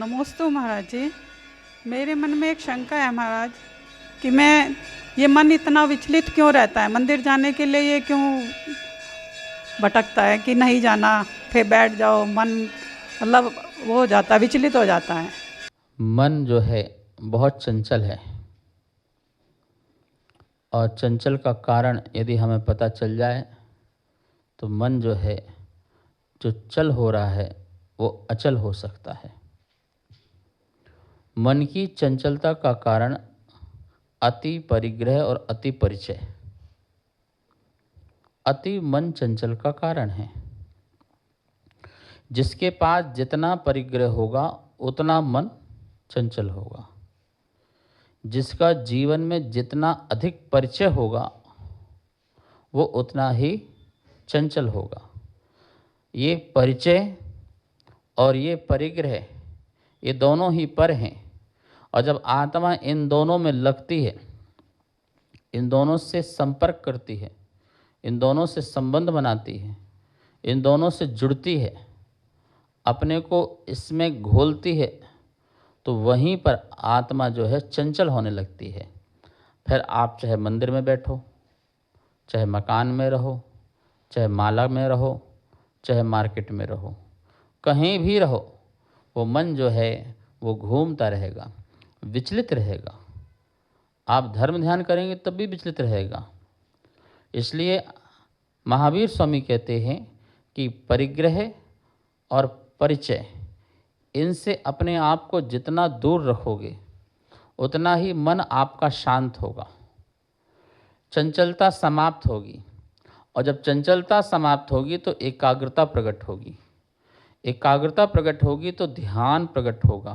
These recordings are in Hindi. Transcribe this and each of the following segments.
नमोस्तु महाराज जी। मेरे मन में एक शंका है महाराज कि मैं ये मन इतना विचलित क्यों रहता है, मंदिर जाने के लिए ये क्यों भटकता है कि नहीं जाना, फिर बैठ जाओ, मन मतलब वो हो जाता है, विचलित हो जाता है। मन जो है बहुत चंचल है और चंचल का कारण यदि हमें पता चल जाए तो मन जो है जो चल हो रहा है वो अचल हो सकता है। मन की चंचलता का कारण अति परिग्रह और अति परिचय। अति मन चंचल का कारण है। जिसके पास जितना परिग्रह होगा उतना मन चंचल होगा। जिसका जीवन में जितना अधिक परिचय होगा वो उतना ही चंचल होगा। ये परिचय और ये परिग्रह ये दोनों ही पर हैं, और जब आत्मा इन दोनों में लगती है, इन दोनों से संपर्क करती है, इन दोनों से संबंध बनाती है, इन दोनों से जुड़ती है, अपने को इसमें घोलती है, तो वहीं पर आत्मा जो है चंचल होने लगती है। फिर आप चाहे मंदिर में बैठो, चाहे मकान में रहो, चाहे माला में रहो, चाहे मार्केट में रहो, कहीं भी रहो, वो मन जो है वो घूमता रहेगा, विचलित रहेगा। आप धर्म ध्यान करेंगे तब भी विचलित रहेगा। इसलिए महावीर स्वामी कहते हैं कि परिग्रह और परिचय, इनसे अपने आप को जितना दूर रखोगे उतना ही मन आपका शांत होगा, चंचलता समाप्त होगी, और जब चंचलता समाप्त होगी तो एकाग्रता प्रकट होगी। एकाग्रता प्रकट होगी तो ध्यान प्रकट होगा,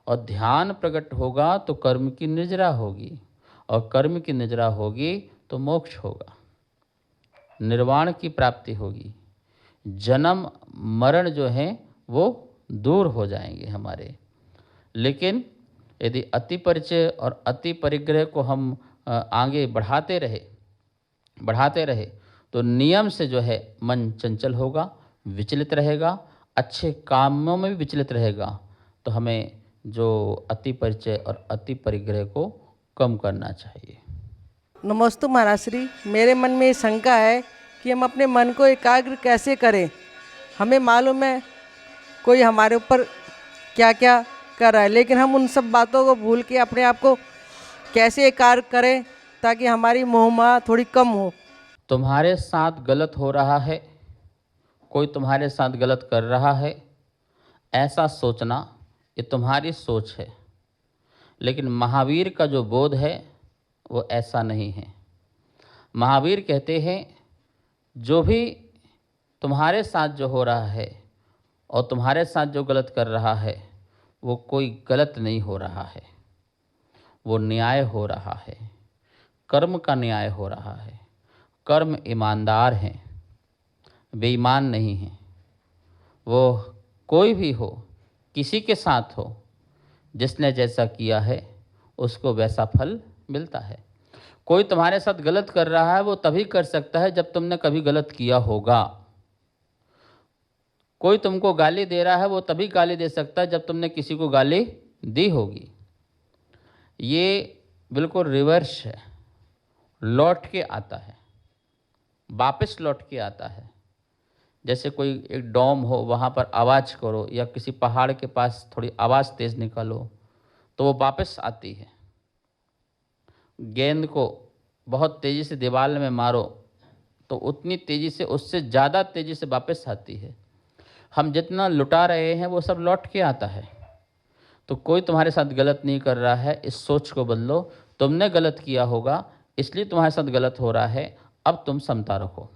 और ध्यान प्रकट होगा तो कर्म की निजरा होगी, और कर्म की निजरा होगी तो मोक्ष होगा, निर्वाण की प्राप्ति होगी। जन्म मरण जो है वो दूर हो जाएंगे हमारे। लेकिन यदि अति परिचय और अति परिग्रह को हम आगे बढ़ाते रहे तो नियम से जो है मन चंचल होगा, विचलित रहेगा, अच्छे कामों में भी विचलित रहेगा। तो हमें जो अति परिचय और अति परिग्रह को कम करना चाहिए। नमोस्तु महाराज श्री। मेरे मन में ये शंका है कि हम अपने मन को एकाग्र कैसे करें। हमें मालूम है कोई हमारे ऊपर क्या क्या कर रहा है, लेकिन हम उन सब बातों को भूल के अपने आप को कैसे एकाग्र करें ताकि हमारी मोहमाया थोड़ी कम हो। तुम्हारे साथ गलत हो रहा है, कोई तुम्हारे साथ गलत कर रहा है, ऐसा सोचना ये तुम्हारी सोच है। लेकिन महावीर का जो बोध है वो ऐसा नहीं है। महावीर कहते हैं जो भी तुम्हारे साथ जो हो रहा है और तुम्हारे साथ जो गलत कर रहा है वो कोई गलत नहीं हो रहा है, वो न्याय हो रहा है, कर्म का न्याय हो रहा है। कर्म ईमानदार हैं, बेईमान नहीं हैं। वो कोई भी हो, किसी के साथ हो, जिसने जैसा किया है उसको वैसा फल मिलता है। कोई तुम्हारे साथ गलत कर रहा है वो तभी कर सकता है जब तुमने कभी गलत किया होगा। कोई तुमको गाली दे रहा है वो तभी गाली दे सकता है जब तुमने किसी को गाली दी होगी। ये बिल्कुल रिवर्स है, लौट के आता है, वापस लौट के आता है। जैसे कोई एक डैम हो, वहाँ पर आवाज़ करो या किसी पहाड़ के पास थोड़ी आवाज़ तेज़ निकालो तो वो वापस आती है। गेंद को बहुत तेज़ी से दीवार में मारो तो उतनी तेज़ी से, उससे ज़्यादा तेज़ी से वापस आती है। हम जितना लुटा रहे हैं वो सब लौट के आता है। तो कोई तुम्हारे साथ गलत नहीं कर रहा है, इस सोच को बदलो। तुमने गलत किया होगा इसलिए तुम्हारे साथ गलत हो रहा है। अब तुम समता रखो,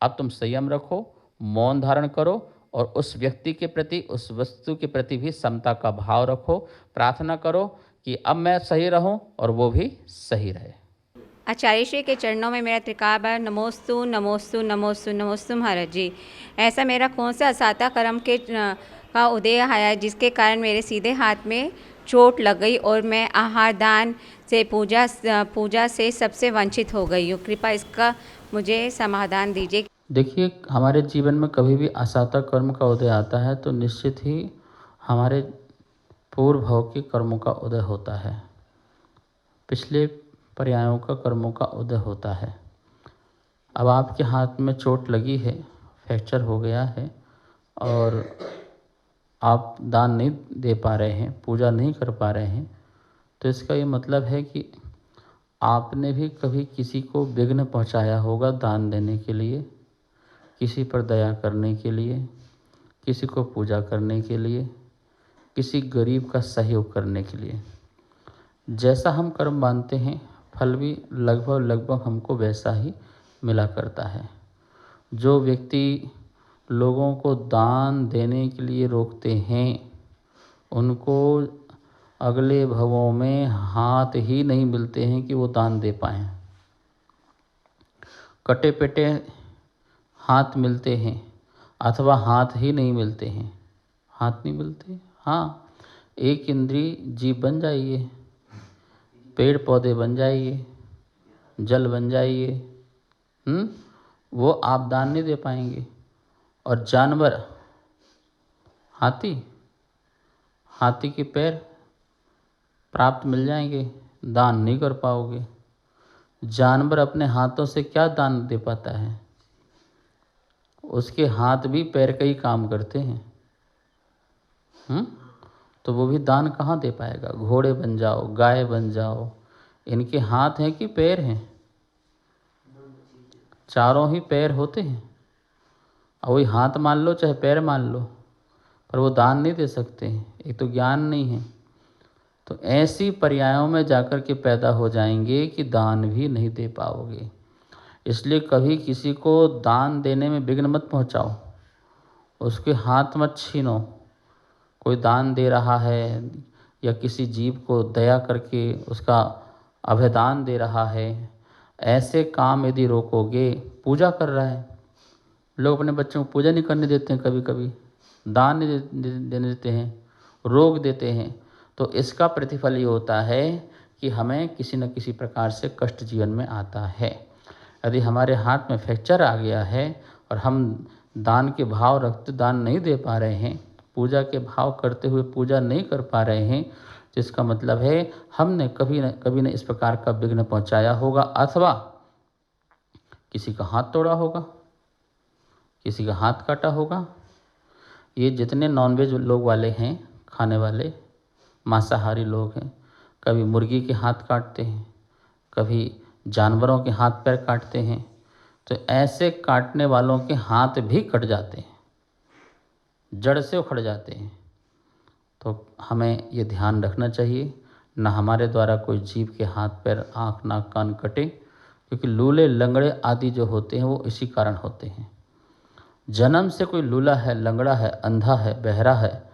अब तुम संयम रखो, मौन धारण करो, और उस व्यक्ति के प्रति, उस वस्तु के प्रति भी समता का भाव रखो। प्रार्थना करो कि अब मैं सही रहूं और वो भी सही रहे। आचार्य श्री के चरणों में मेरा त्रिकाल है। नमोस्तु नमोस्तु नमोस्तु नमोस्तु महाराज जी। ऐसा मेरा कौन सा असाता कर्म का उदय आया जिसके कारण मेरे सीधे हाथ में चोट लग गई और मैं आहार दान से पूजा से सबसे वंचित हो गई हूँ। कृपया इसका मुझे समाधान दीजिए। देखिए, हमारे जीवन में कभी भी असाता कर्म का उदय आता है तो निश्चित ही हमारे पूर्व भाव के कर्मों का उदय होता है, पिछले पर्यायों का कर्मों का उदय होता है। अब आपके हाथ में चोट लगी है, फ्रैक्चर हो गया है और आप दान नहीं दे पा रहे हैं, पूजा नहीं कर पा रहे हैं, तो इसका ये मतलब है कि आपने भी कभी किसी को विघ्न पहुंचाया होगा दान देने के लिए, किसी पर दया करने के लिए, किसी को पूजा करने के लिए, किसी गरीब का सहयोग करने के लिए। जैसा हम कर्म मानते हैं फल भी लगभग हमको वैसा ही मिला करता है। जो व्यक्ति लोगों को दान देने के लिए रोकते हैं उनको अगले भवों में हाथ ही नहीं मिलते हैं कि वो दान दे पाएँ। कटे पिटे हाथ मिलते हैं अथवा हाथ ही नहीं मिलते हैं। हाथ नहीं मिलते, हाँ, एक इंद्री जीव बन जाइए, पेड़ पौधे बन जाइए, जल बन जाइए, वो आप दान नहीं दे पाएंगे। और जानवर, हाथी के पैर प्राप्त मिल जाएंगे, दान नहीं कर पाओगे। जानवर अपने हाथों से क्या दान दे पाता है? उसके हाथ भी पैर का ही काम करते हैं, तो वो भी दान कहाँ दे पाएगा? घोड़े बन जाओ, गाय बन जाओ, इनके हाथ हैं कि पैर हैं? चारों ही पैर होते हैं। और वही हाथ मान लो चाहे पैर मान लो, पर वो दान नहीं दे सकते हैं, एक तो ज्ञान नहीं है। तो ऐसी पर्यायों में जाकर के पैदा हो जाएंगे कि दान भी नहीं दे पाओगे। इसलिए कभी किसी को दान देने में विघ्न मत पहुंचाओ, उसके हाथ मत छीनो। कोई दान दे रहा है या किसी जीव को दया करके उसका अभयदान दे रहा है, ऐसे काम यदि रोकोगे, पूजा कर रहा है, लोग अपने बच्चों को पूजा नहीं करने देते हैं, कभी कभी दान नहीं देने देते हैं, रोक देते हैं, तो इसका प्रतिफल ये होता है कि हमें किसी न किसी प्रकार से कष्ट जीवन में आता है। यदि हमारे हाथ में फ्रैक्चर आ गया है और हम दान के भाव रखते दान नहीं दे पा रहे हैं, पूजा के भाव करते हुए पूजा नहीं कर पा रहे हैं, जिसका मतलब है हमने कभी न इस प्रकार का विघ्न पहुंचाया होगा, अथवा किसी का हाथ तोड़ा होगा, किसी का हाथ काटा होगा। ये जितने नॉनवेज लोग वाले हैं, खाने वाले मांसाहारी लोग हैं, कभी मुर्गी के हाथ काटते हैं, कभी जानवरों के हाथ पैर काटते हैं, तो ऐसे काटने वालों के हाथ भी कट जाते हैं, जड़ से उखड़ जाते हैं। तो हमें ये ध्यान रखना चाहिए, न हमारे द्वारा कोई जीव के हाथ पैर, आँख, नाक, कान कटे, क्योंकि लूले लंगड़े आदि जो होते हैं वो इसी कारण होते हैं। जन्म से कोई लूला है, लंगड़ा है, अंधा है, बहरा है,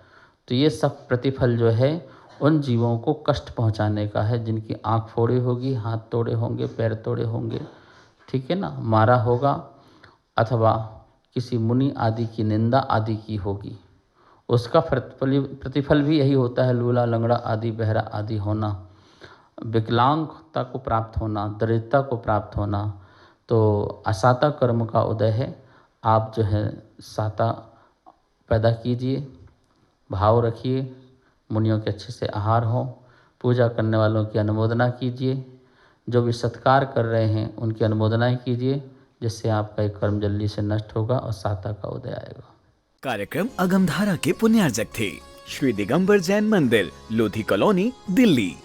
तो ये सब प्रतिफल जो है उन जीवों को कष्ट पहुंचाने का है जिनकी आँख फोड़ी होगी, हाथ तोड़े होंगे, पैर तोड़े होंगे, ठीक है ना, मारा होगा, अथवा किसी मुनि आदि की निंदा आदि की होगी, उसका प्रतिफल भी यही होता है, लूला, लंगड़ा आदि, बहरा आदि होना, विकलांगता को प्राप्त होना, दरिद्रता को प्राप्त होना। तो असाता कर्म का उदय है। आप जो है साता पैदा कीजिए, भाव रखिए, मुनियों के अच्छे से आहार हो, पूजा करने वालों की अनुमोदना कीजिए, जो भी सत्कार कर रहे हैं उनकी अनुमोदना कीजिए, जिससे आपका एक कर्म जल्दी से नष्ट होगा और साता का उदय आएगा। कार्यक्रम अगमधारा के पुण्यार्जक थे श्री दिगंबर जैन मंदिर, लोधी कॉलोनी, दिल्ली।